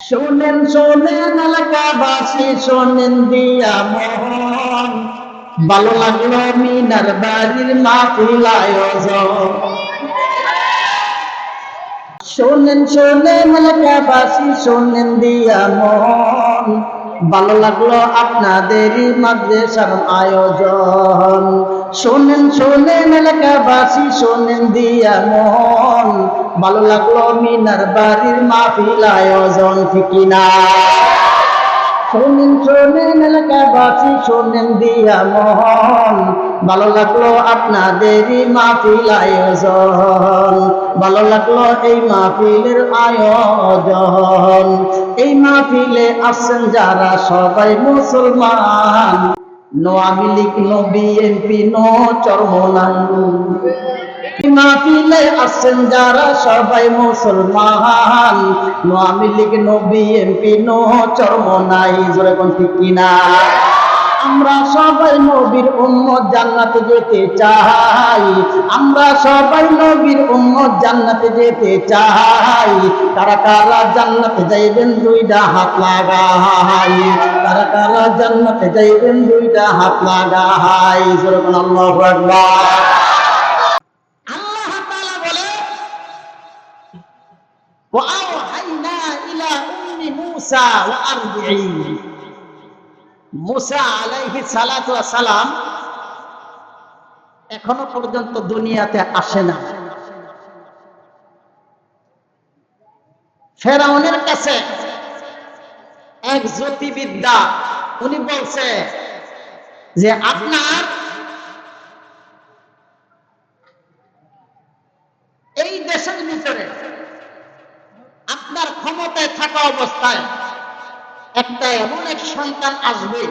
শোনেন শোনেন এলাকাবাসী, শোনেন দিয়া মন, ভালো লাগলো মিনার বাড়ির মাহফিল আয়োজন। শোনেন শোনেন এলাকাবাসী, শোনেন দিয়া মন, ভালো লাগলো আপনাদেরই মাদ্রাসার আয়োজন। শোনেন শোনেন এলাকাবাসী, শোনেন দিয়া মন, ভালো লাগলো মিনার বাড়ির মাহফিল আয়োজন। ঠিক না? শোনেন শোনেন এলাকাবাসী, শোনেন দিয়া মন, ভালো লাগলো আপনাদেরই মাহফিল আয়োজন। ভালো লাগলো এই মাহফিলের আয়োজন। এই মাহফিলে আসছেন যারা সবাই মুসলমান, no Awami League, no BNP, no Charmonai. মাহফিলে আসছেন যারা সবাই মুসলমান, no Awami League, no BNP, no Charmonai. জোরে কোন ঠিক কিনা? আমরা সবাই নবীর উম্মত, জান্নাতে যেতে চাই। আমরা সবাই নবীর উম্মত, জান্নাতে যেতে চাই। কারা কারা জান্নাতে যাইবেন দুইটা হাত লাগাই। কারা কারা জান্নাতে যাইবেন দুইটা হাত লাগাই। জোরে কোন আল্লাহু আকবার। আল্লাহ তাআলা বলে, ওয়া আওহাইনা ইলা উম্মি মূসা ওয়া আরদিঈ। মূসা আলাইহিস সালাতু ওয়াস সালাম এখনো পর্যন্ত দুনিয়াতে আসে না। ফেরাউনের কাছে এক জ্যোতির্বিদ্যা, উনি বলছে যে আপনার এই দেশের ভিতরে আপনার ক্ষমতায় থাকা অবস্থায় একটা এমন এক সন্তান আসবে,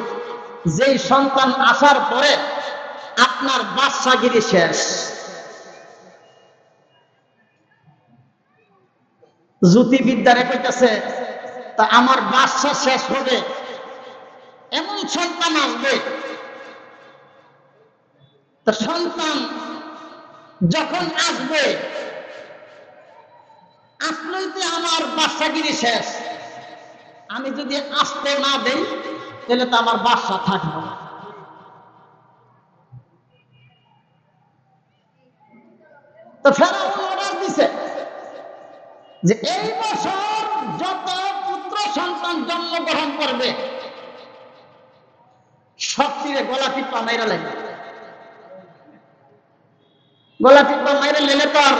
যেই সন্তান আসার পরে আপনার বাদশাগিরি শেষ। জ্যোতির্বিদ্যারে কইতাছে, তা আমার বাদশা শেষ হবে এমন সন্তান আসবে। তা সন্তান যখন আসবে, আসলেই তো আমার বাদশাগিরি শেষ। আমি যদি আসতে না দেই, তাহলে তো আমার বাদশা থাকবে না। তো ফেরাউন অর্ডার দিছে যে এই বছর যত পুত্র সন্তান জন্মগ্রহণ করবে, সব তীরে গলা টিপা মাইরা লাগবে। গলা টিপা মাইরা লেলে তো আর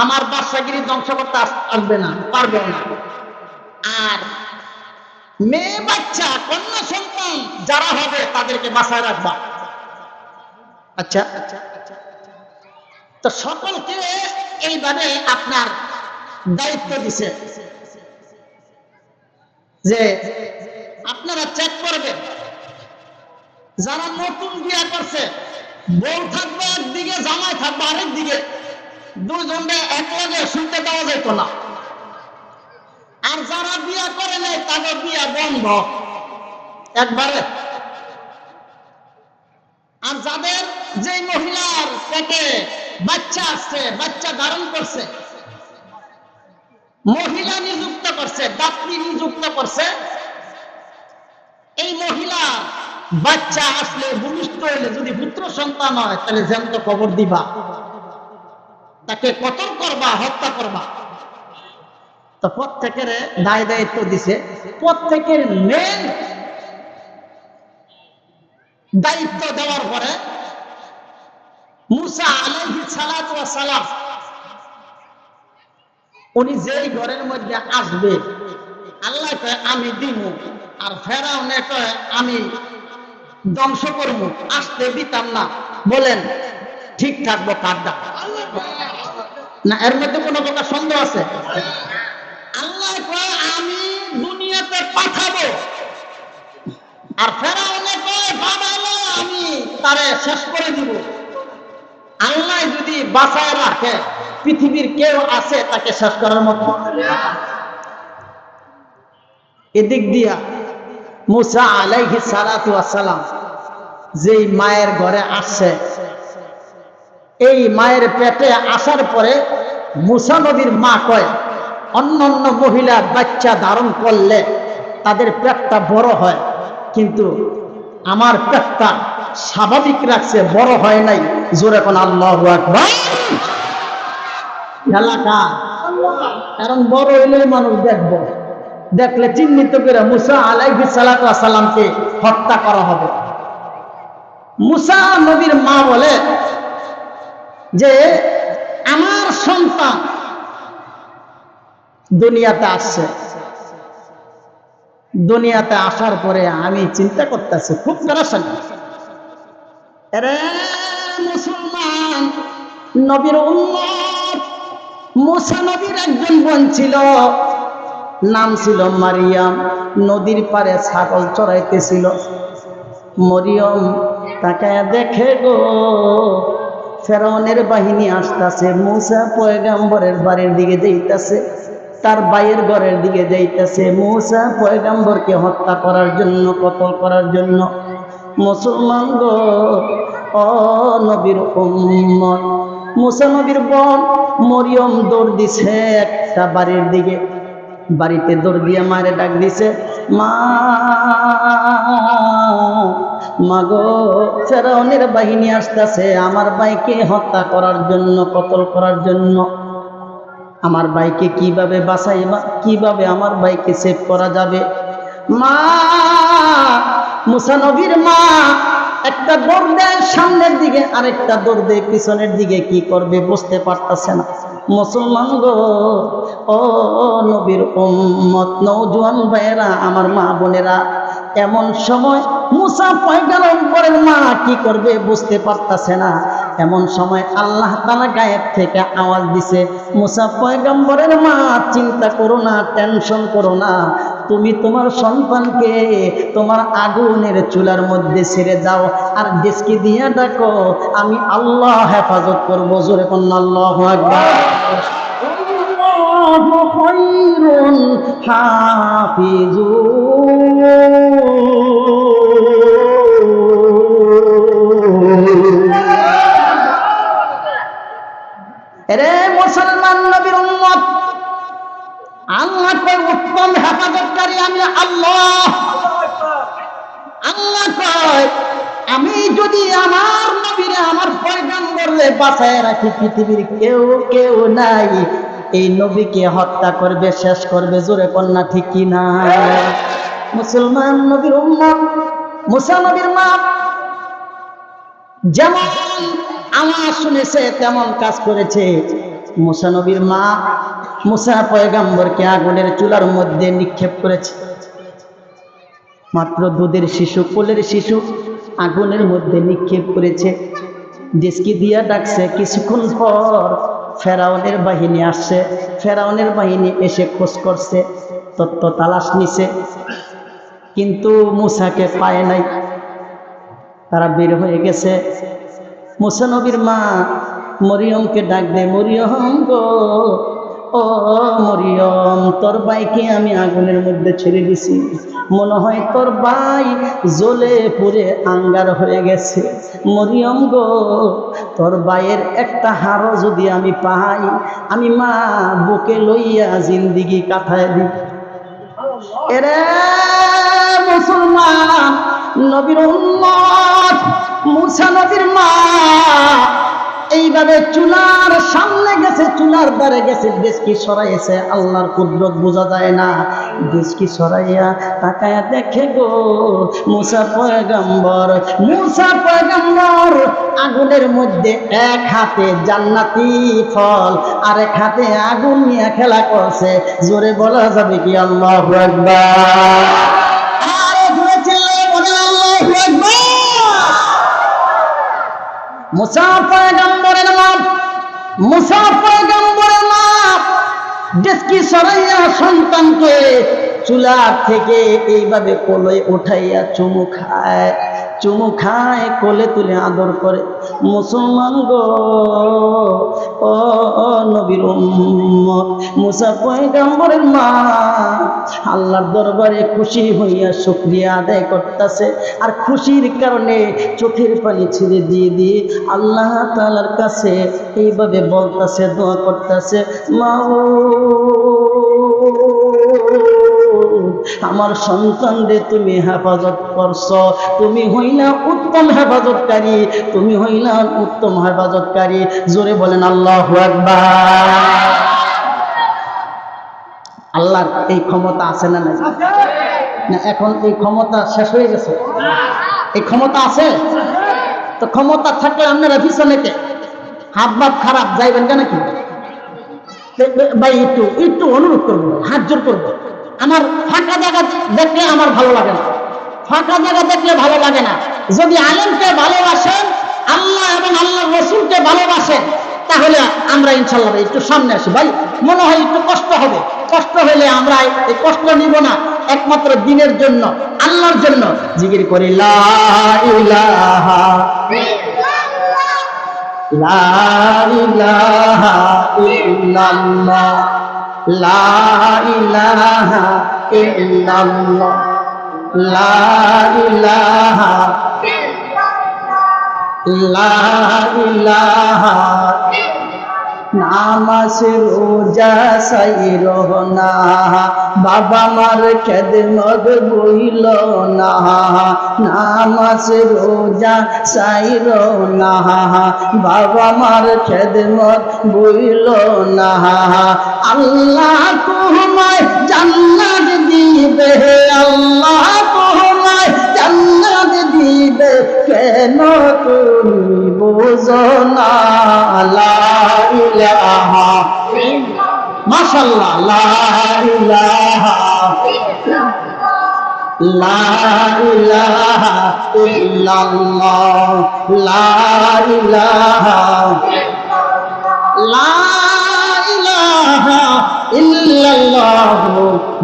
আমার বাদশাগিরি ধ্বংস করতে আসবে না, পারবে না। আর মেয়ে বাচ্চা, কন্যা সন্তান যারা হবে তাদেরকে বাঁচায় রাখবা। আচ্ছা, তো সকলকে এইভাবে আপনার দায়িত্ব দিছে যে আপনারা চেক করবেন, যারা নতুন বিয়ে করছে, বউ থাকবে একদিকে, জামাই থাকবে আরেক দিকে, দুজনে একলগে শুনতে দেওয়া যেত না। আর যারা বিয়ে করে নেই তাদের বিয়ে বন্ধ একবারে। আর যাদের যে মহিলার পেটে বাচ্চা আসছে, বাচ্চা ধারণ করছে, মহিলা নিযুক্ত করছে, দাত্রী নিযুক্ত করছে, এই মহিলা বাচ্চা আসলে, ভূমিষ্ঠ হইলে যদি পুত্র সন্তান হয়, তাহলে জ্যান্ত কবর দিবা, তাকে কতল করবা, হত্যা করবা। তো প্রত্যেকের দায় দায়িত্ব দিছে। প্রত্যেকের মেন দায়িত্ব দেওয়ার পরে মূসা আলাইহিস সালাতু ওয়াস সালাম উনি যেই ঘরের মধ্যে আসবে, আল্লাহ কয় আমি দিব, আর ফেরাউনে কয় আমি ধ্বংস করবো, আসতে দিতাম না। বলেন ঠিক থাকবো কারটা না? এর মধ্যে কোনো প্রকার সন্দেহ আছে? আল্লাহ কয় আমি দুনিয়াতে পাঠাবো, আর ফেরাউনে কয় বাবালো আমি তারে শেষ করে দিব। আল্লাহ যদি বাঁচায় রাখে, পৃথিবীর কেউ আছে তাকে শেষ করার মতো? এদিক দিয়া মূসা আলাইহিস সালাতু ওয়াস সালাম যেই মায়ের ঘরে আসছে, এই মায়ের পেটে আসার পরে মূসা নবীর মা কয় অন্যান্য মহিলা বাচ্চা ধারণ করলে তাদের পেটটা বড় হয়, কিন্তু আমার পেটটা স্বাভাবিক রাখছে, বড় হয় নাই। জোরে কোন আল্লাহু আকবার। এলাকা কারণ বড় হইলেই মানুষ দেখবো, দেখলে চিহ্নিত করে মুসা আলাইহিস সালাতু ওয়াস সালামকে হত্যা করা হবে। মুসা নবীর মা বলে যে আমার সন্তান দুনিয়াতে আসছে, দুনিয়াতে আসার পরে আমি চিন্তা করতেছি, খুব পেরেশানি। আরে মুসলমান নবীর উম্মত, মুসা নবীর একজন বোন ছিল, নাম ছিল মারিয়াম। নদীর পারে ছাগল চড়াইতেছিল। মরিয়ম তাকায় দেখে গো ফেরাউনের বাহিনী আসতেছে, মুসা পয়গাম্বরের বাড়ির দিকে যাইতেছে, তার ভাইয়ের ঘরের দিকে যাইতেছে, মুসা পয়গাম্বরকে হত্যা করার জন্য, কতল করার জন্য। মুসলমান গো, ও নবীর উম্মত, মুসা নবীর বোন মরিয়ম দৌড় দিছে একটা বাড়ির দিকে। বাড়িতে দৌড় দিয়ে মারে ডাক দিছে, মা মাগো ফেরাউনের বাহিনী আসতেছে আমার ভাইকে হত্যা করার জন্য, কতল করার জন্য। আমার ভাইকে কিভাবে বাঁচাইবা, কিভাবে আমার ভাইকে সেভ করা যাবে? মা, মুসা নবীর মা একটা দৌড় দেয় সামনের দিকে, আরেকটা দৌড় দেয় পিছনের দিকে, কি করবে বুঝতে পারতেছে না। মুসলমান গো, ও নবীর উম্মত, নওজোয়ান ভাইয়েরা, আমার মা বোনেরা, এমন সময় মুসা পয়গম্বরের মা কি করবে বুঝতে পারতেছে না। এমন সময় আল্লাহ তাআলা গায়েব থেকে আওয়াজ দিছে, মুসা পয়গম্বরের মা চিন্তা করো না, টেনশন করো না, তুমি তোমার সন্তানকে তোমার আগুনের চুলার মধ্যে ছেড়ে দাও, আর ডেস্কি দিয়া ডাকো, আমি আল্লাহ হেফাজত করবো। জোরে কন্যা আল্লাহু আকবার। আল্লাহু খায়রুন হাফিজুন। রে মুসলমান নবীর উম্মত, আল্লাহ কয় উত্তম হেফাজতকারী আমি আল্লাহ। আল্লাহ কয় আমি যদি আমার নবীরে, আমার পয়গম্বরে বাঁচায় রাখি, পৃথিবীর কেউ নাই এই নবীকে হত্যা করবে, শেষ করবে। জোরে কন্যা ঠিক কি না? মুসলমান নবীর উম্মত, মুসা নবীর মা যেমন আওয়াজ শুনেছে তেমন কাজ করেছে। মুসা নবীর মা মুসা পয়গম্বরকে আগুনের চুলার মধ্যে নিক্ষেপ করেছে। মাত্র দুধের শিশু, কোলের শিশু আগুনের মধ্যে নিক্ষেপ করেছে, ডেস্কি দিয়া ডাকছে। কিছুক্ষণ পর ফেরাউনের বাহিনী আসছে। ফেরাউনের বাহিনী এসে খোঁজ করছে, তত্ত্ব তালাশ নিছে, কিন্তু মুসাকে পায় নাই, তারা বের হয়ে গেছে। মুসা নবীর মা মরিয়মকে ডাক দেয়, মরিয়ম গো, ও মরিয়ম, তোর ভাইকে আমি আগুনের মধ্যে ছেড়ে দিছি, মনে হয় তোর ভাই জ্বলে পুড়ে আঙ্গার হয়ে গেছে। মরিয়ম গো, তোর ভাইয়ের একটা হাড়ও যদি আমি পাই, আমি মা বুকে লইয়া জিন্দিগি কাটায় দিই। এরে মুসলমান নবীর উম্মত, মুসা নবীর মা এইভাবে চুলার সামনে গেছে, চুলার দ্বারে গেছে, ডেস্কি সরাইছে। আল্লাহর কুদরত বোঝা যায় না। ডেস্কি সরাইয়া তাকায়া দেখে গো মুসা পয়গম্বর আগুনের মধ্যে এক হাতে জান্নাতি ফল, আরেক হাতে আগুন নিয়ে খেলা করছে। জোরে বলা যাবে কি আল্লাহু আকবার? আরে জোরে চিল্লায়ে বলেন আল্লাহু আকবার। মুসা পয়গম্বরের মা ডেস্কি সরাইয়া সন্তানকে চুলা থেকে এইভাবে কোলে উঠাইয়া চুমু খায়, কোলে তুলে আদর করে। মুসলমান গো, ও নবীর উম্মত, মুসা পয়গম্বরের মা আল্লাহর দরবারে খুশি হইয়া শুকরিয়া আদায় করতেছে, আর খুশির কারণে চোখের পানি ছেড়ে দিয়ে আল্লাহ তাআলার কাছে এইভাবে বলতেছে, দোয়া করতেছে, আমার সন্তানরে তুমি হেফাজত করছো, তুমি হইলা উত্তম হেফাজতকারী, তুমি হইলা উত্তম হেফাজতকারী। জোরে বলেন আল্লাহু আকবার। আল্লাহর এই ক্ষমতা আছে না নাই? না এখন এই ক্ষমতা শেষ হয়ে গেছে? এই ক্ষমতা আছে তো, ক্ষমতা থাকলে আপনারা পিছনেতে হাত বাপ খারাপ যাইবেন কেন? কি ভাই একটু অনুরোধ করবো, হাত জোর করবো, আমার ফাঁকা জায়গা দেখলে আমার ভালো লাগে না, ফাঁকা জায়গা দেখলে ভালো লাগে না। যদি আলেমকে ভালোবাসেন, আল্লাহ এবং আল্লাহ রসুলকে ভালোবাসেন, তাহলে আমরা ইনশাল্লাহ একটু সামনে আসি। ভাই মনে হয় একটু কষ্ট হবে, কষ্ট হলে আমরা এই কষ্ট নিব না, একমাত্র দিনের জন্য, আল্লাহর জন্য জিকির করি, লা ইলাহা লা ইলাহা ইল্লাল্লাহ, লা ইলাহা ইল্লাল্লাহ, লা ইলাহা লা ইলাহা। নামাজ রোজা সাইর না, বাবা মার খেদমত বইল না, নামাজ রোজা সাইর না, বাবা মার খেদমত বইল না। আল্লাহ তোমায় জান্নাত দিবে, আল্লাহ তোমায় জান্নাত দিবে, কেন তুমি বুঝো না? লা ইলাহা মাশাআল্লাহ, লা ইলাহা লা ইলাহা ইল্লাল্লাহ, লা ইলাহা লা ইলাহা ইল্লাল্লাহ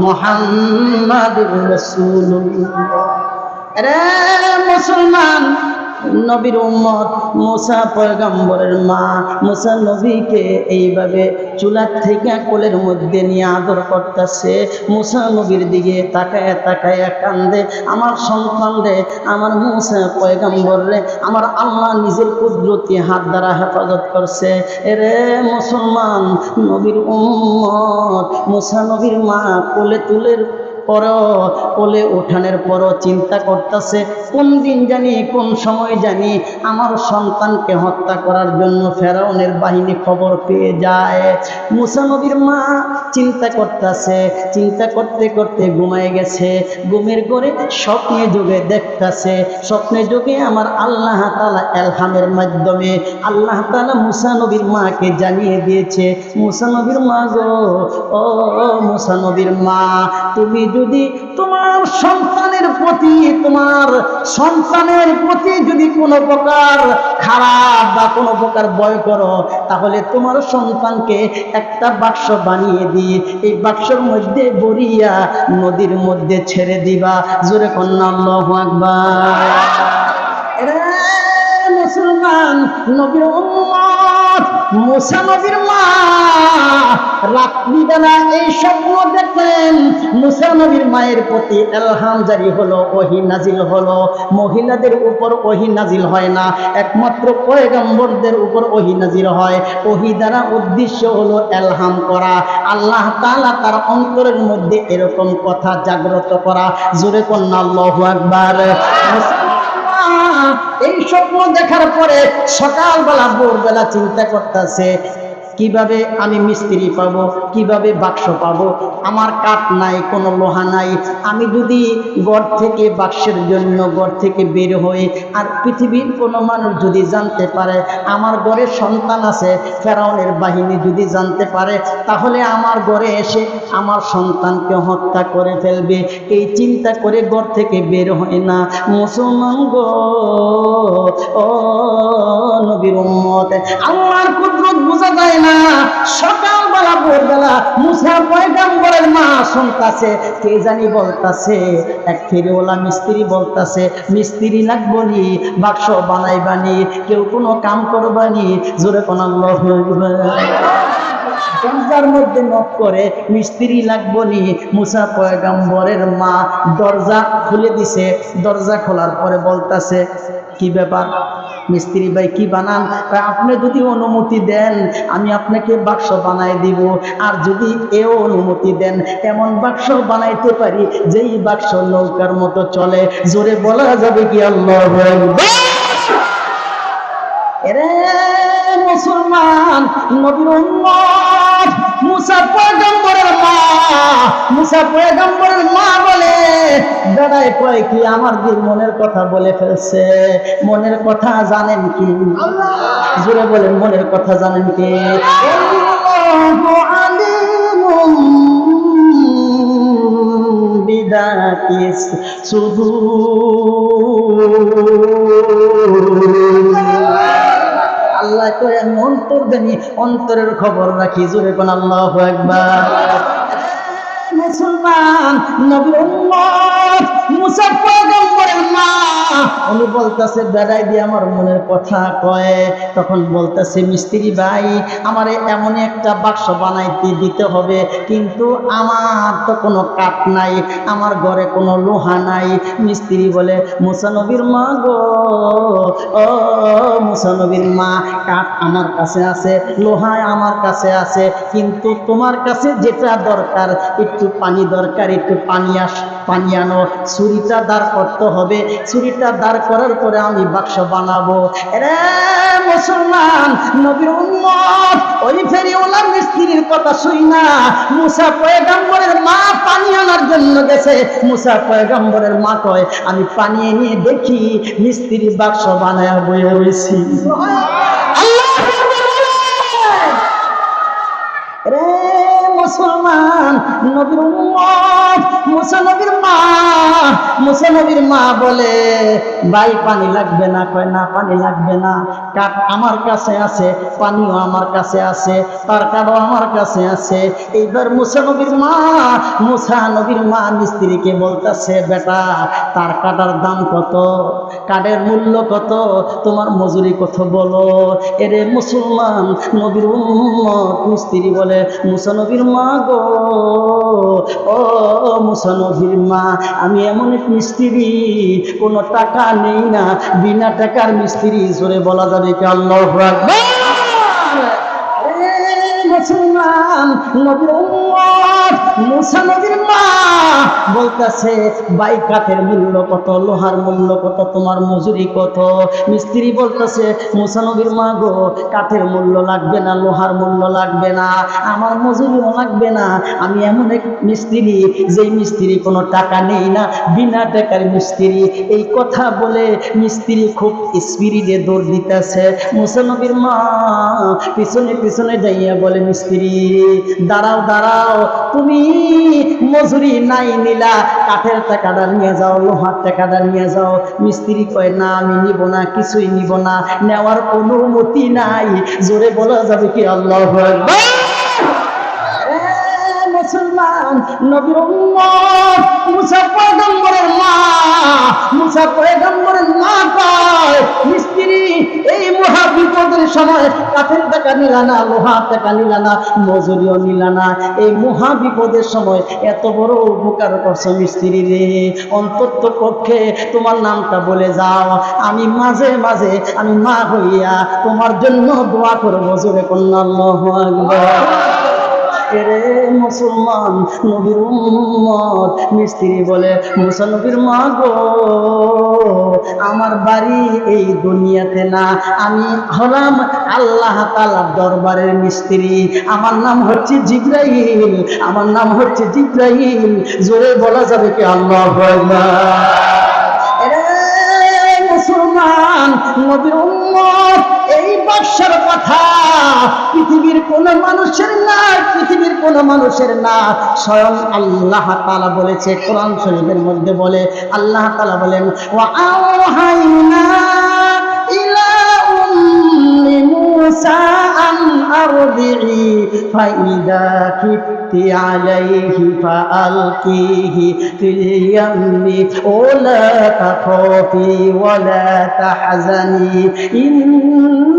মুহাম্মাদুর রাসূলুল্লাহ। রে মুসলমান, নবীর উম্মত মুসা পয়গম্বরের মা মুসা নবীকে এইভাবে চুলার থেকে কোলের মধ্যে নিয়ে আদর করতেছে। মুসা নবীর দিকে তাকায় তাকায় কান্দে, আমার সন্তান রে, আমার মুসা পয়গম্বর রে, আমার আল্লাহ নিজের কুদরতি হাত দ্বারা হেফাজত করছে। এরে মুসলমান, নবীর উম্মত মুসা নবীর মা কোলে তুলের পরও, কোলে ওঠানোর পরও চিন্তা করতেছে, কোন দিন জানি, কোন সময় জানি আমার সন্তানকে হত্যা করার জন্য ফেরাউনের বাহিনী খবর পেয়ে যায়। মুসা নবীর মা চিন্তা করতেছে, চিন্তা করতে করতে ঘুমায় গেছে। ঘুমের ঘরে স্বপ্নে যুগে দেখতেছে, স্বপ্নে যুগে আমার আল্লাহ তাআলা এলহামের মাধ্যমে আল্লাহ তাআলা মুসা নবীর মাকে জানিয়ে দিয়েছে, মুসা নবীর মা গো, ও মুসা নবীর মা, তুমি যদি তোমার সন্তানের প্রতি, তোমার সন্তানের প্রতি যদি কোনো প্রকার খারাপ বা কোনো প্রকার ভয় করো, তাহলে তোমার সন্তানকে একটা বাক্স বানিয়ে দিয়ে এই বাক্সের মধ্যে ভরিয়া নদীর মধ্যে ছেড়ে দিবা। জোরে কন্যা আল্লাহু আকবার। এরে মুসলমান, নবীর উম্মত মুসা নবীর মা রাত্রিবেলা এই স্বপ্ন দেখলেন। মুসা নবীর মায়ের প্রতি এলহাম জারি হলো, ওহী নাজিল হলো। মহিলাদের উপর ওহী নাজিল হয় না, একমাত্র পয়গম্বরদের উপর ওহী নাজিল হয়। ওহী দ্বারা উদ্দেশ্য হলো এলহাম করা, আল্লাহ তাআলা তার অন্তরের মধ্যে এরকম কথা জাগ্রত করা। জোরে কন্যা আল্লাহু আকবার। এই স্বপ্ন দেখার পরে সকালবেলা ভোরবেলা চিন্তা করতেছে, কিভাবে আমি মিস্ত্রি পাবো, কিভাবে বাক্স পাবো, আমার কাঠ নাই, কোনো লোহা নাই। আমি যদি ঘর থেকে বাক্সের জন্য ঘর থেকে বের হই, আর পৃথিবীর কোনো মানুষ যদি জানতে পারে আমার ঘরে সন্তান আছে, ফেরাউনের বাহিনী যদি জানতে পারে, তাহলে আমার ঘরে এসে আমার সন্তানকে হত্যা করে ফেলবে। এই চিন্তা করে ঘর থেকে বের হয় না। মুসলমান গো, ও নবীর উম্মত, আল্লাহর কুদরত বোঝা যায় না। না। সকালবেলা ভোরবেলা মুসা পয়গম্বরের মা শুনতাছে, কে জানি বলতাছে, এক ফেরিওয়ালা মিস্ত্রি বলতাছে, মিস্ত্রি লাগবনি, বাক্স বানাইবানি, কেউ কোনো কাম করবানি, জোরে কোন আল্লাহু আকবার। দরজার মধ্যে নক করে, মিস্ত্রি লাগবনি। মুসা পয়গম্বরের মা দরজা খুলে দিছে। দরজা খোলার পরে বলতাছে, কি ব্যাপার মিস্ত্রি ভাই, কি বানান? আপনি যদি অনুমতি দেন আমি আপনাকে বাক্স বানাই দিব, আর যদি এও অনুমতি দেন এমন বাক্স বানাইতে পারি যেই বাক্স নৌকার মতো চলে। জোরে বলা যাবে কি আল্লাহু আকবার? এরে মুসলমান, নবীর উম্মত, মুসা পয়গম্বরের মা, মুসা পয়গম্বরের মা বলে, বেড়ায় কয় কি আমার দিল মনের কথা বলে ফেলছে। মনের কথা জানেন কি? জোরে বলেন, মনের কথা জানেন কি? আল্লাহু আলিমুম বিদাতিস সুদূর। আল্লাহ কয় আমি অন্তর জানি, অন্তরের খবর রাখি। জোরে কোন আল্লাহু আকবার। মুসলমান, নবীর উম্মত, মুসা পয়গম্বরের মা, উনি বলতেছে বেড়াই দিয়ে আমার মনের কথা কয়। তখন বলতেছে, মিস্ত্রি ভাই আমারে এমন একটা বাক্স বানাইতে দিতে হবে, কিন্তু আমার তো কোনো কাঠ নাই, আমার ঘরে কোনো লোহা নাই। মিস্ত্রি বলে, মুসা নবীর মা গো, ও মুসা নবীর মা, কাঠ আমার কাছে আছে, লোহা আমার কাছে আছে, কিন্তু তোমার কাছে যেটা দরকার, একটু পানি দরকার, একটু পানি আনো। ছুরিটা দাঁড় করতে হবে, ছুরিটা দাঁড় করার পরে আমি বাক্স বানাবো। এরে মুসলমান, নবীর উম্মত, ওই ফেরিওয়ালা মিস্ত্রির কথা শুই না মুসা পয়গম্বরের মা পানি আনার জন্য গেছে। মুসা পয়গম্বরের মা কয়, আমি পানি এনে দেখি মিস্ত্রি বাক্স বানায় বয়ে রয়েছি। রে মুসলমান, নবীর উম্মত, মুসা নবীর মা, মুসা নবীর মা বলে, ভাই পানি লাগবে না? কয় না, পানি লাগবে না, কাঠ আমার কাছে আছে, পানিও আমার কাছে আছে, তার কাঠও আমার কাছে আছে। এইবার মুসা নবীর মা মিস্ত্রিকে বলতেছে, বেটা তার কাটার দাম কত, কাঠের মূল্য কত, তোমার মজুরি কত বলো। এরে মুসলমান, নবীর উম্মত, মিস্ত্রি বলে, মুসা নবীর মা গো, ও মুসা নবীর মা, আমি এমন এক মিস্ত্রি, কোনো টাকা নেই না, বিনা টাকার মিস্ত্রি। জোরে বলা যাবে কি আল্লাহু আকবার? মুসলমান, নবীর উম্মত, মুসা নবীর মা বলতেছে, ভাই কাঠের মূল্য কত, লোহার মূল্য কত, তোমার মজুরি কত? মিস্ত্রি বলতেছে, মুসা নবীর মা গো, কাঠের মূল্য লাগবে না, লোহার মূল্য লাগবে না, আমার মজুরিও লাগবে না, আমি এমন এক মিস্ত্রি যেই মিস্ত্রি কোনো টাকা নেই না, বিনা টাকার মিস্ত্রি। এই কথা বলে মিস্ত্রি খুব স্পিরিটে দৌড় দিতেছে। মুসা নবীর মা পিছনে পিছনে যাইয়া বলে, মিস্ত্রি দাঁড়াও দাঁড়াও, তুমি মজুরি নাই নিলা, কাঠের টাকাটা নিয়ে যাও, লোহার টাকাটা নিয়ে যাও। মিস্ত্রি কয়, না আমি নিব না, কিছুই নিব না, নেওয়ার অনুমতি নাই। জোরে বলা যাবে কি আল্লাহু আকবার? মুসলমান, নবীর উম্মত, মুসা পয়গম্বরের মা, মুসা পয়গম্বরের মা কয়, মিস্ত্রি এই মহা বিপদের সময় কাঠের টাকা নিলা না, লোহার টাকা নিলা না, মজুরিও নিলা না, এই মহা বিপদের সময় এত বড় উপকার করছো মিস্ত্রি রে, অন্তত পক্ষে তোমার নামটা বলে যাও, আমি মাঝে মাঝে আমি মা হইয়া তোমার জন্য দোয়া করবো। জোরে কন্যা আল্লাহু আকবার। এরে মুসলমান, নবীর উম্মত, মিস্ত্রি বলে, মুসা নবীর মা গো, আমার বাড়ি এই দুনিয়াতে না, আমি হলাম আল্লাহ তাআলার দরবারের মিস্ত্রি, আমার নাম হচ্ছে জিবরাইল, আমার নাম হচ্ছে জিবরাইল। জোরে বলা যাবে কি আল্লাহু আকবার? মুসলমান, নবীর উম্মত, এই বাদশার কথা পৃথিবীর কোন মানুষের না, পৃথিবীর কোন মানুষের না, স্বয়ং আল্লাহ তাআলা বলেছে কোরআন শরীফের মধ্যে, বলে আল্লাহ তাআলা বলেন, ওয়া আওহাইনা ইলা উম্মি মুসা আন أرضعي فإذا خفت عليه فألقيه في اليم ولا تخافي ولا تحزني إنا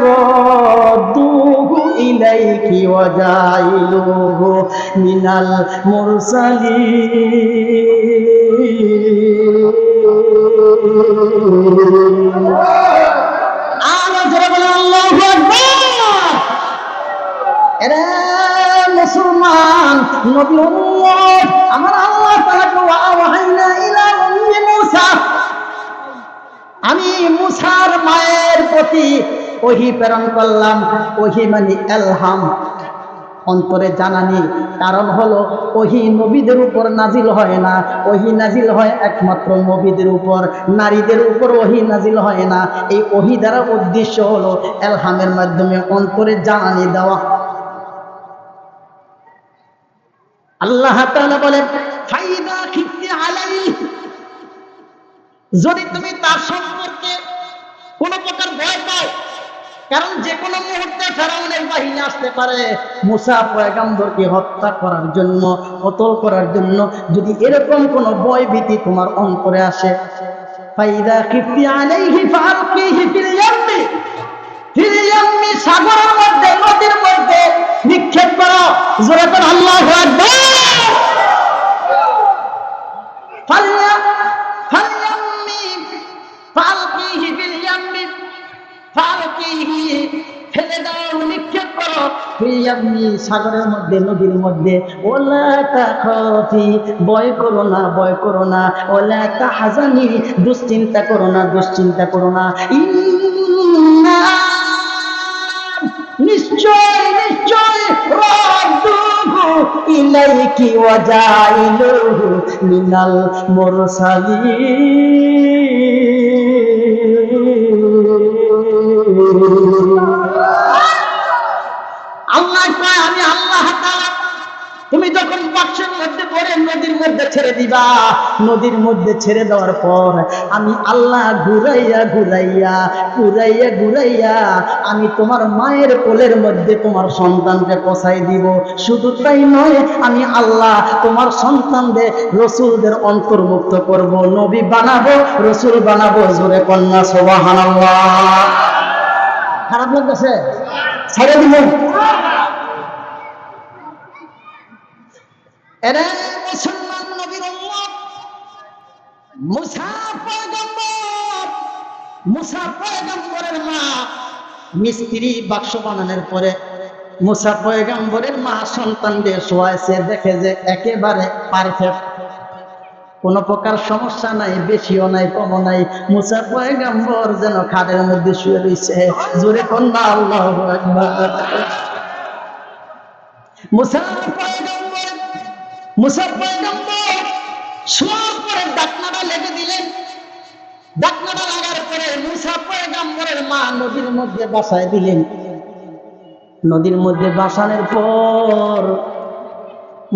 رادوه إليك وجاعلوه من المرسلين মুসলমান নবী উম্মত আমার আল্লাহ তাআলা ওয়াহাইনা ইলা উম্মি মূসা আমি মূসার মায়ের প্রতি ওহী প্রেরণ করলাম। ওহী মানে ইলহাম, অন্তরে জানানি। কারণ হলো ওহী নবীদের উপর নাজিল হয় না, ওহী নাজিল হয় একমাত্র নবীদের উপর, নারীদের উপর ওহী নাজিল হয় না। এই ওহী দ্বারা উদ্দেশ্য হলো ইলহামের মাধ্যমে অন্তরে জানানি দেওয়া। আল্লাহ তাআলা বলেন ফাইদা খিফতি আলাইহি, যদি তুমি তার সম্পর্কে কোনো প্রকার ভয় পাও, কারণ যে কোনো মুহূর্তে ফেরাউনের বাহিনী আসতে পারে মূসা পয়গম্বরকে হত্যা করার জন্য, কতল করার জন্য। যদি এরকম কোনো ভয় ভীতি তোমার অন্তরে আসে, ফাইদা খিফতি আলাইহি ফালকিহি ফিল ইয়াম্মি, ফিল ইয়াম্মি সাগরের মধ্যে, নদীর মধ্যে নিক্ষেপ করো। জোরে করে আল্লাহু আকবার। ফেলে দাও, নিক্ষেপ করো সাগরের মধ্যে, নদীর মধ্যে। ওলা তাখাফি, ভয় করো না, ভয় করো না। ওলা তাহজানি, দুশ্চিন্তা করো না, দুশ্চিন্তা করো না। ইন্না, নিশ্চয় নিশ্চয়, রাদ্দুহু ইলাইকি ওয়া জাইলুহু মিনাল মুরসালিন। আল্লাহ কয় আমি আল্লাহ তাআলা, তুমি যখন বাক্সের মধ্যে পড়ে নদীর মধ্যে ছেড়ে দিবা, নদীর মধ্যে ছেড়ে দেওয়ার পর আমি আল্লাহ ঘুরাইয়া ঘুরাইয়া ঘুরাইয়া ঘুরাইয়া আমি তোমার মায়ের কোলের মধ্যে তোমার সন্তানকে পৌঁছাই দিব। শুধু তাই নয়, আমি আল্লাহ তোমার সন্তানদের রসুলদের অন্তর্ভুক্ত করব, নবী বানাবো, রসুল বানাবো। জোরে কন্যা সুবহানাল্লাহ। খারাপ লাগতেছে? ছেড়ে দিব। এরে মুসলমান নবীর উম্মত, মূসা পয়গম্বর, মূসা পয়গম্বরের মা মিস্ত্রি বাক্স বানানোর পরে মূসা পয়গম্বরের মা সন্তানদের শোয়াইছে, দেখে যে একেবারে পারফেক্ট, কোনো প্রকার সমস্যা নাই, বেশিও নাই, কমও নাই। মূসা পয়গম্বর যেন খাটের মধ্যে শুয়ে রয়েছে। জোরে কন্যা আল্লাহু আকবার। মূসা পয়গম্বর শোয়ার পরে ডাকনাটা লেগে দিলেন। ডাকনাটা লাগার পরে মূসা পয়গম্বরের মা নদীর মধ্যে বাসায় দিলেন। নদীর মধ্যে বাসানোর পর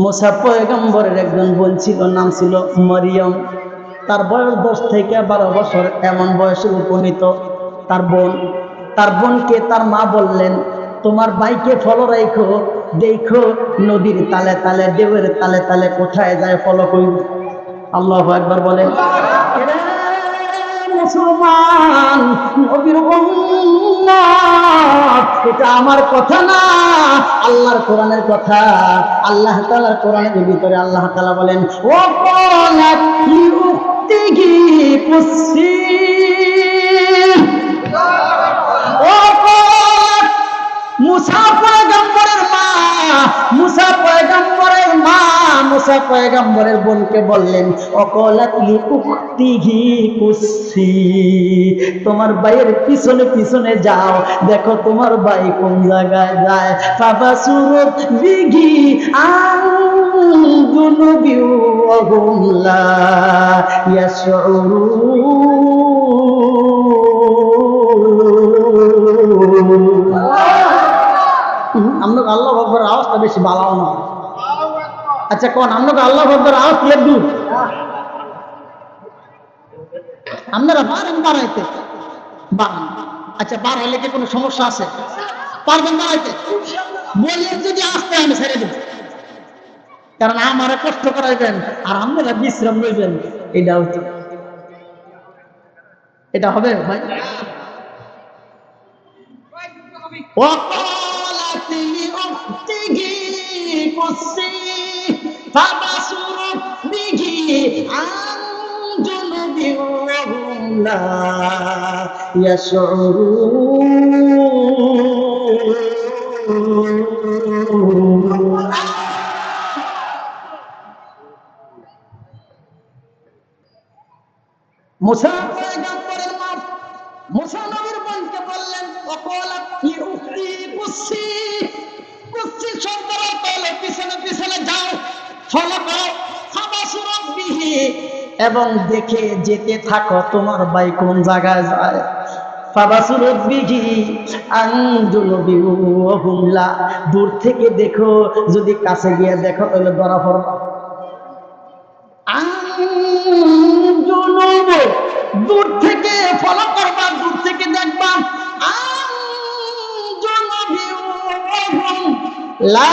মূসা পয়গম্বরের একজন বোন ছিল, নাম ছিল মরিয়ম। তার বয়স 10 থেকে 12 বছর, এমন বয়সে উপনীত তার বোনকে তার মা বললেন, তোমার ভাইকে ফলো রাখো, দেখো নদীর তালে তালে, ঢেউয়ের তালে তালে কোথায় যায়, ফলো করি। আল্লাহু আকবার বলেন। মুসলমান নবীর উম্মত, এটা আমার কথা না, আল্লাহর কোরআনের কথা। আল্লাহ তাআলার কোরআনের ভিতরে আল্লাহ তাআলা বলেন, ও ক্বালাত লিউক্তিহি কুসি, ও ক্বালাত, মূসা পয়গম্বরের মা, মূসা পয়গম্বরের মা মূসা পয়গম্বরের বোনকে বললেন, অকলাত লিউক্তিহি কুসি, তোমার ভাইয়ের পিছনে পিছনে যাও, দেখো তোমার ভাই কোন জায়গায় যায়। ফাবাসুরত বিহি আন যুনুবি ওয়া হুম লা ইয়াশউরুন। আমরা আল্লাহু আকবার আওয়াজটা বেশি বাড়াও না। আচ্ছা কোন আমরা আল্লাহু আকবার আওয়াজ কি দূর আপনারা পারেন বাড়াইতে, বাড়ান। আচ্ছা বার হলে কি কোনো সমস্যা আছে? পারবেন দাঁড়াইতে? বললেন যদি আসতে আমি ছেড়ে দেব, কারণ আমারে কষ্ট করাইবেন আর আপনারা বিশ্রাম লইবেন, এটা হতো, এটা হবে ভাই? وقالت لأخته قصي فبصرت به عن جنب وهم لا يشعرون মুসা পয়গম্বরের মা মুসা নবীর বোনকে বললেন ওয়াকালাত লি উখতি কুসি কুসি শব্দের তলে পিছনে পিছনে যাও, ফলো করো, ফাবাসুরাত বিহি, এবং দেখে যেতে থাকো তোমার ভাই কোন জায়গায় যায়। ফাবাসুরাত বিহি আন জুনুবি ওয়া হুম লা, দূর থেকে দেখো, যদি কাছে গিয়ে দেখো তাহলে ধরা পড়বা। দূর থেকে ফলো করবা, দূর থেকে দেখবা। লা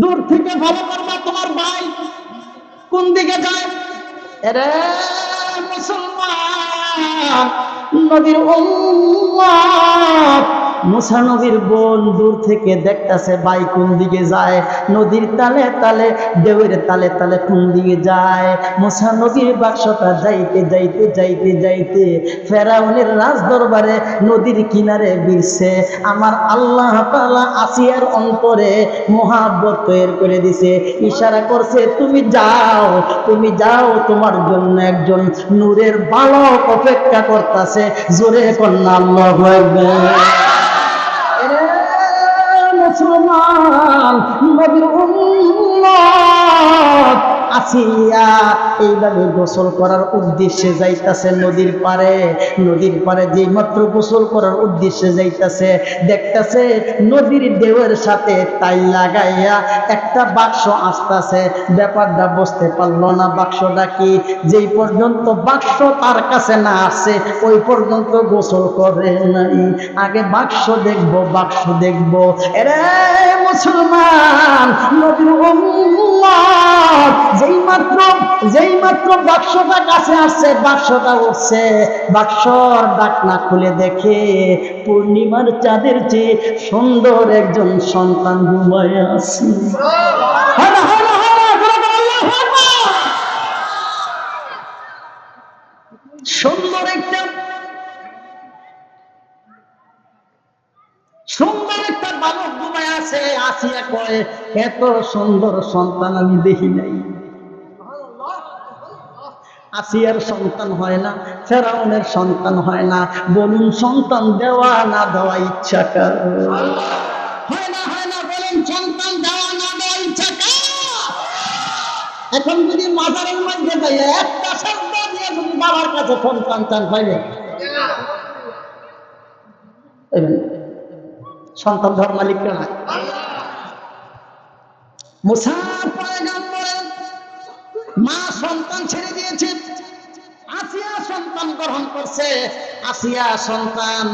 দূর থেকে ফলো করবা তোমার ভাই কোন দিকে যায়। এরে মুসলমান, নবীর উম্মত, মুসা নবীর বোন দূর থেকে দেখতেছে ভাই কোন দিকে যায়, নদীর তালে তালে ঢেউয়ের তালে তালে কোন দিকে যায়। মুসা নবীর বাক্সটা যাইতে যাইতে যাইতে যাইতে ফেরাউনের রাজ দরবারে নদীর কিনারে বিরছে। আমার আল্লাহ তাআলা আসিয়ার অন্তরে মোহাব্বত তৈরি করে দিছে, ইশারা করছে তুমি যাও, তুমি যাও, তোমার জন্য একজন নূরের বালক অপেক্ষা করতেছে। জোরে কন্যা আল্লাহু আকবার। মুসলমান, নবীর উম্মত আসিয়া এইভাবে গোসল করার উদ্দেশ্যে যাইতাছে নদীর পারে। নদীর পারে যেই মাত্র গোসল করার উদ্দেশ্যে যাইতাছে, দেখতাছে নদীর ঢেউয়ের সাথে তাই লাগাইয়া একটা বাক্স আসতেছে। ব্যাপারটা বুঝতে পারলো না বাক্সটা কি। যেই পর্যন্ত বাক্স তার কাছে না আসে ওই পর্যন্ত গোসল করে নাই। আগে বাক্স দেখবো, বাক্স দেখবো। এরে মুসলমান, নবীর উম্মত যেই মাত্র বাক্সটা কাছে আসছে, বাক্সটা উঠছে, বাক্সর ঢাকনা খুলে দেখে পূর্ণিমার চাঁদের চেয়ে সুন্দর একজন সন্তান ঘুমায় আছে। সুন্দর একটা বালক ঘুমায় আছে। আসিয়া কয় এত সুন্দর সন্তান আমি দেখি নাই। আসিয়ার সন্তান হয় না, ফেরাউনের সন্তান হয় না। বলুন সন্তান দেওয়া না দেওয়া ইচ্ছা কার? হয় না, হয় না। বলুন সন্তান দেওয়া না দেওয়া ইচ্ছা কার? এখন যদি মাজারের মধ্যে যাইয়া একটা শব্দ দিয়ে যদি বাবার কাছে সন্তান চান পাইবে, সন্তান ধর মালিক কে না? মুসা পয়গম্বরের মা সন্তান ছেড়ে দিয়েছে, আসিয়া সন্তান গ্রহণ করছে। আসিয়া সন্তান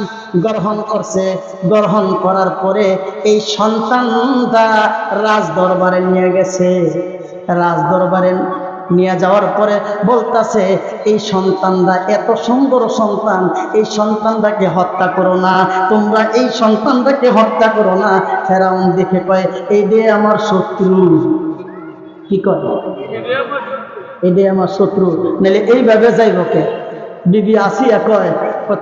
গ্রহণ করছে, গ্রহণ করার পরে এই সন্তানটা রাজ দরবারে নিয়ে গেছে। রাজ দরবারে নিয়ে যাওয়ার পরে বলতাছে এই সন্তানটা এত সুন্দর সন্তান, এই সন্তানটাকে হত্যা করো না, তোমরা এই সন্তানটাকে হত্যা করো না। ফেরাউন দেখে কয় এই দিয়ে আমার শত্রু। কি কয়? এটাই আমার শত্রু, নাহলে এইভাবে যাইব কে? বিবি আসিয়া কয়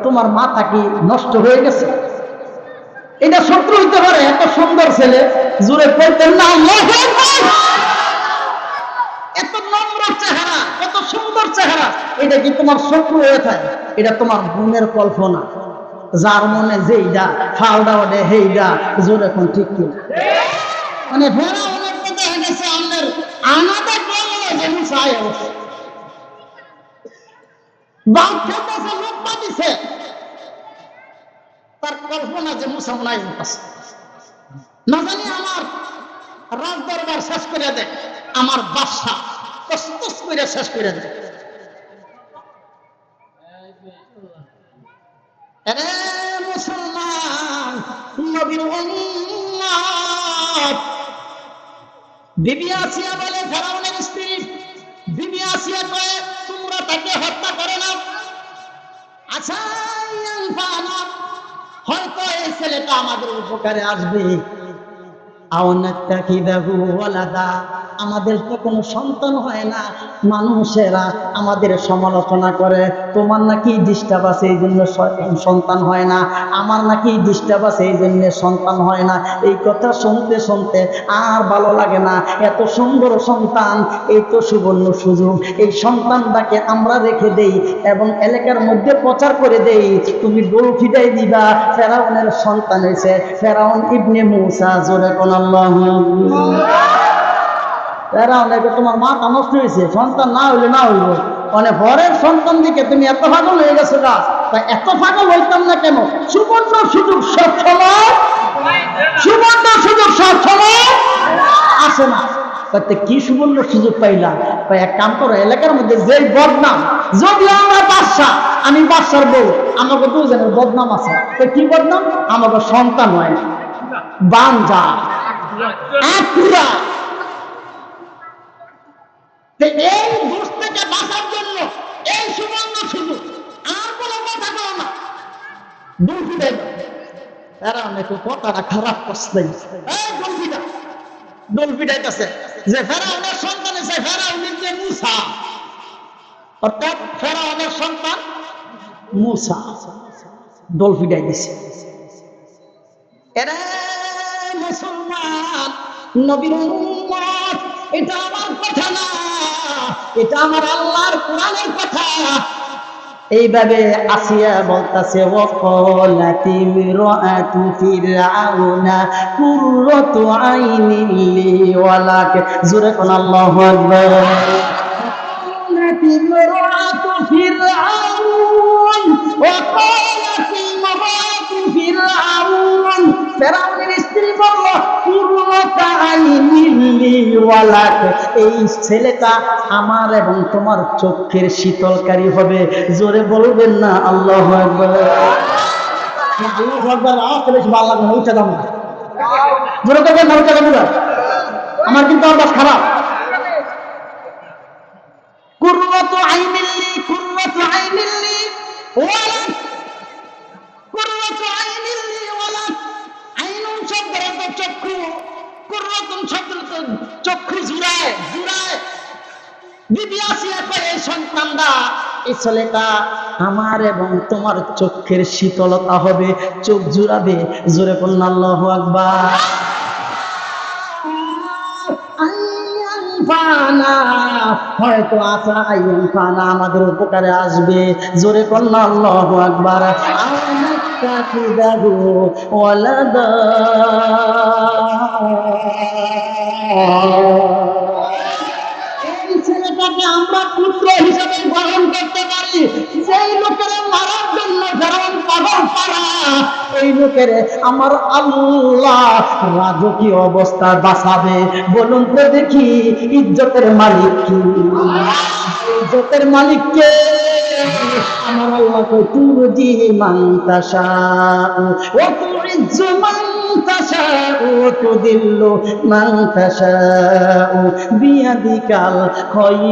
তোমার মাথা কি নষ্ট হয়ে গেছে? এটা শত্রু হইতে পারে? এত সুন্দর ছেলে, জোরে কইতেন না আল্লাহু আকবার। এত নম্র চেহারা, কত সুন্দর চেহারা, এটা কি তোমার শত্রু হয়ে থাকে? এটা তোমার বোনের কল্পনা, যার মনে যেইটা ফালদা ওঠে হেইটা। জোরে এখন ঠিক কি? মানে ফেরাউনের তো দেখা গেছে আমাদের আনাদা কলে যে মুসায় তার কল্পনা যে মুসা নাই না জানি আমার রাজ দরবার শেষ করে দেয়, আমার বাদশা তসতস করে শেষ করে দেয়। আরে মুসলমান, নবীর উম্মত, বিবি আসিয়া বলে ফেরাউনের স্ত্রী, বিবি আসিয়া কয়ে তোমরা তাকে হত্যা করে না, আচ্ছা হয়তো এই ছেলেটা আমাদের উপকারে আসবে, আমাদের তো কোনো সন্তান হয় না, মানুষেরা আমাদের সমালোচনা করে, তোমার নাকি ডিস্টার্ব আছে এই জন্য সন্তান হয় না, আমার নাকি ডিস্টার্ব আছে এই জন্য সন্তান হয় না। এই কথা শুনতে শুনতে আর ভালো লাগে না, এত সুন্দর সন্তান, এই তো সুবর্ণ সুযোগ, এই সন্তানটাকে আমরা রেখে দেই এবং এলাকার মধ্যে প্রচার করে দেই, তুমি ডোল ফিটাই দিবা ফেরাউনের সন্তান হয়েছে ফেরাউন ইবনে মূসা। জোরে কোন আল্লাহু আকবার। ফেরাউন একে তোমার মাথা নষ্ট হয়েছে, সন্তান না হইলে না হইল, মানে পরের সন্তান দিকে তুমি এত পাগল হয়ে গেছো গা, তা এত পাগল হইতাম না কেন? সুবর্ণ সুযোগ সব সময়, সুবর্ণ সুযোগ সব সময় আসে না। কি সুবর্ণ সুযোগ পাইলা? এক কাম করো, এলাকার মধ্যে যেই বদনাম, যদিও আমরা বাদশা, আমি বাদশার বউ, আমাকে দুজনের বদনাম আছে। তো কি বদনাম? আমাকে সন্তান হয় না, বাঞ্জা আকুরা। এই দোষ থেকে বাঁচার জন্য এই সুবর্ণ সুযোগ, আর কোনো কথা বলো না, দুর্ভিদের এরা অনেক কথাটা খারাপ করছে, এই দুর্ভিটা ডলফিটাইতেছে যে ফেরাউনের সন্তান এসে ফেরাউন ইবনে মূসা, অর্থাৎ ফেরাউনের সন্তান মূসা, ডলফিটাই দিছে। এরা মুসলমান, নবীর উম্মত, এটা আমার কথা না, এটা আমার আল্লাহর কোরআনের কথা। এইভাবে আসিয়া বলতাছে, ওয়াকালাতি মিরআতু ফিরআউনা কুররাতু আইনিন লি ওয়ালাক। জোরে কোন আল্লাহু আকবার। ওয়াকালাতি মিরআতু ফিরআউন, ওয়াকালাতি মিরআতু ফিরআউন, ফেরাউনের স্ত্রী বলল কুররাতু আইনিন লি ওয়ালাক, এই ছেলেটা আমার এবং তোমার চোখের শীতলকারী হবে। জোরে বলবেন না আল্লাহু আকবার। আল্লাহু আকবার আওয়াজটা বেশি ভালো লাগে না, উঠে দাম না, জোরে করবেন না, উঠে দাম না, আমার কিন্তু আওয়াজ খারাপ। কুররাতু আইনিল্লি, কুররাতু আইনিল্লি ওয়ালাক, কুররাতু আইনিল্লি ওয়ালাক। আইনুন শব্দের অর্থ চক্ষু, কুররাতুন শব্দের অর্থ চক্ষু জুড়ায় জুড়ায়। বিবি আসিয়া কয় এই সন্তানটা, এই ছেলেটা আমার এবং তোমার চোখের শীতলতা হবে, চোখ জুড়াবে। জোরে বলুন আল্লাহু আকবার। হয়তো আসা আইন ফানা আমাদের উপকারে আসবে। জোরে বলুন আল্লাহু আকবার। ছেলেটাকে আমরা পুত্র হিসেবে গ্রহণ করতে পারি। যেই লোকের মারার জন্য ফেরাউন পাগল পারা, এই লোকের আমার আল্লাহ রাজকীয় অবস্থা বাঁচাবে। বলুন তো দেখি, ইজ্জতের মালিক কি? ইজ্জতের মালিক কে? আমার আল্লাহ কই তুরজি মান তাশাউ ওয়া তুইজ্জু মান তাশাউ ওয়া তুদিল্লু মান তাশাউ বিয়াদিকাল খায়র।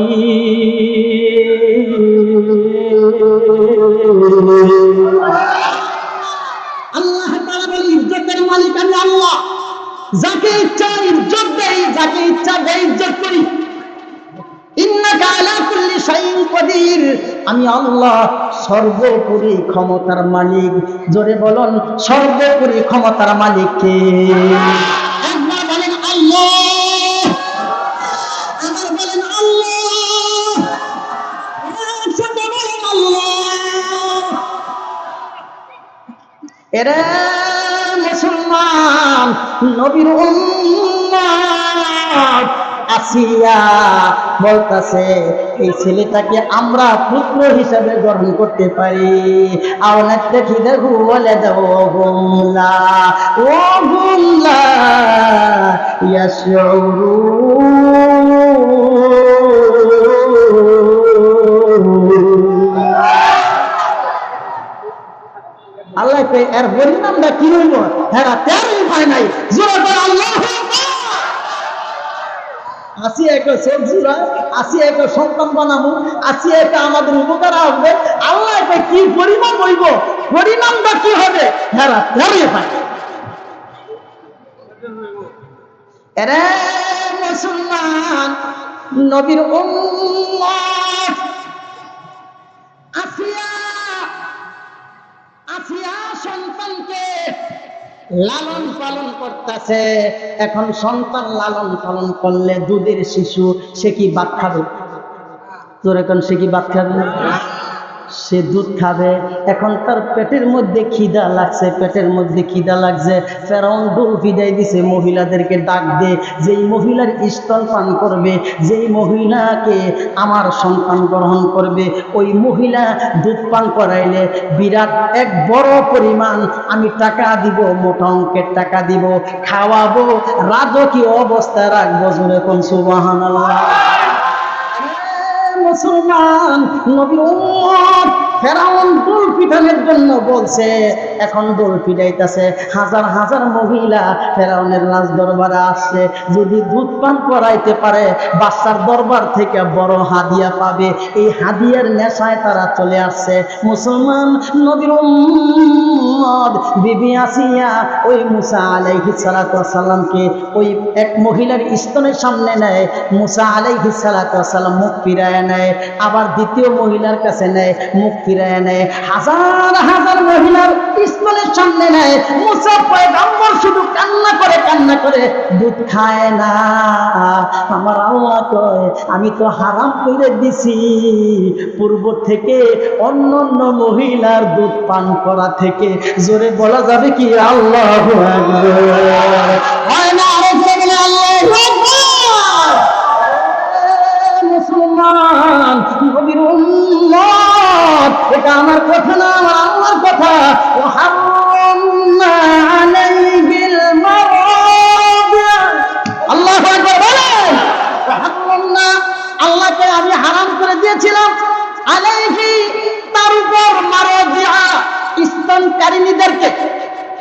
আল্লাহ তাআলা বলেন ইজ্জতের মালিক আমি আল্লাহ, যাকে ইচ্ছা ইজ্জত দেই, যাকে ইচ্ছা বেইজ্জত করি। ইন্নাকা আলা কুল্লি শাইইন কাদির, আমি আল্লাহ সর্বোপরি ক্ষমতার মালিক। জোরে বলুন সর্বোপরি ক্ষমতার মালিক কে? একবার বলেন আল্লাহ, আবার বলেন আল্লাহ, একসাথে বলেন আল্লাহ। এরা মুসলমান, নবীর উম্মত, আসিয়া বলতাছে এই ছেলেটাকে আমরা পুত্র হিসাবে গ্রহণ করতে পারি। আওনাত দেখি দেখু বলে দেব গুমলা ও গুমলা ইয়াশউরু আল্লাহ কই এর পরিণামটা কি হইব? হেরা তেরই পায় নাই। জোরে বল আল্লাহু আকবার। আসিয়াকে সবজি হয়, আসিয়াকে সন্তান বানাবো, আসিয়াকে আমাদের উপকার আসবে। আল্লাহ কই কি পরিণাম হইব, পরিণামটা কি হবে? হেরা তেরই পায়। এরে মুসলমান, নবীর উম্মত আসিয়া আসিয়া সন্তানকে লালন পালন করতেছে। এখন সন্তান লালন পালন করলে দুধের শিশু সে কি ভাত খাবে? তোর এখন সে কি ভাত খাবে? সে দুধ খাবে। এখন তার পেটের মধ্যে খিদা লাগছে, পেটের মধ্যে খিদা লাগছে। ফেরাউন ডোল ফিদাই দিছে মহিলাদেরকে ডাক দে, যেই মহিলার স্তন পান করবে, যেই মহিলাকে আমার সন্তান গ্রহণ করবে, ওই মহিলা দুধ পান করাইলে বিরাট এক বড় পরিমাণ আমি টাকা দিব, মোটা অঙ্কের টাকা দিব, খাওয়াবো, রাজকীয় অবস্থায় রাখবো। জোরে কোন সুবহানাল্লাহ। মুসলমান, নবীর উম্মত ফেরাউন দোল পিটানোর জন্য বলছে। এখন দোল পিটাইতেছে, হাজার হাজার মহিলা ফেরাউনের রাজ দরবারে আসছে। যদি দুধ পান করাইতে পারে বাচ্চার দরবার থেকে বড় হাদিয়া পাবে। এই হাদিয়ার নেশায় তারা চলে আসছে। মুসলমান, নবীর উম্মত বিবি আসিয়া ওই মুসা আলাইহিস সালাতু ওয়াস সালামকে ওই এক মহিলার স্তনের সামনে নেয়। মুসা আলাইহিস সালাতু ওয়াস সালাম মুখ ফিরায় নেয়, আবার দ্বিতীয় মহিলার কাছে নেয়, মুখ ফিরায় নেয়। হাজার হাজার মহিলার স্তনের সামনে নেয়। মুসা পয়গম্বর শুধু কান্না করে দুধ খায় না। আমার আল্লাহ কয় আমি তো হারাম করে দিছি পূর্ব থেকে অন্য অন্য মহিলার দুধ পান করা থেকে। জোরে বলা যাবে কি আল্লাহু আকবার? হয় না? আরো জোরে বলে আল্লাহু আকবার। মুসলমান, নবীর উম্মত, এটা আমার কথা না, আমার আল্লাহর কথা। ওয়াহাররামনা আলাইহিল মারাদিআ। আল্লাহু আকবার বলেন। ওয়াহাররামনা, আল্লাহকে আমি হারাম করে দিয়েছিলাম, আলাইহি, তার উপর, মারাদিআ, স্তনকারিণীদেরকে,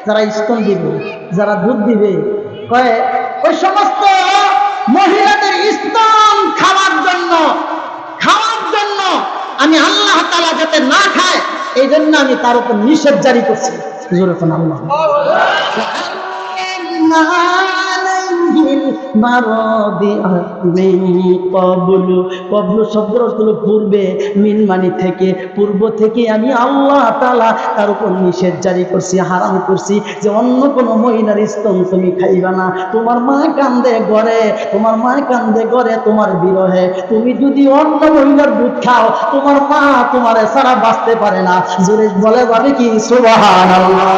যারা স্তন দিবে, যারা দুধ দিবে, কয় ওই সমস্ত মহিলাদের স্তন খাওয়ার জন্য আমি আল্লাহ তাআলা যাতে না খায় এই জন্য আমি তার উপর নিষেধ জারি করছি। জোরে কোন আল্লাহ। পূর্বে, মিন মানি থেকে, পূর্ব থেকে আমি আল্লাহ তাআলা তার উপর নিষেধ জারি করছি, হারাম করছি যে অন্য কোন মহিলার স্তন তুমি খাইবা না। তোমার মা কান্দে ঘরে, তোমার মা কান্দে ঘরে তোমার বিরহে। তুমি যদি অন্য মহিলার দুধ খাও তোমার মা তোমার ছাড়া বাঁচতে পারে না। জোরে বলে যাবে কি সুবহানাল্লাহ।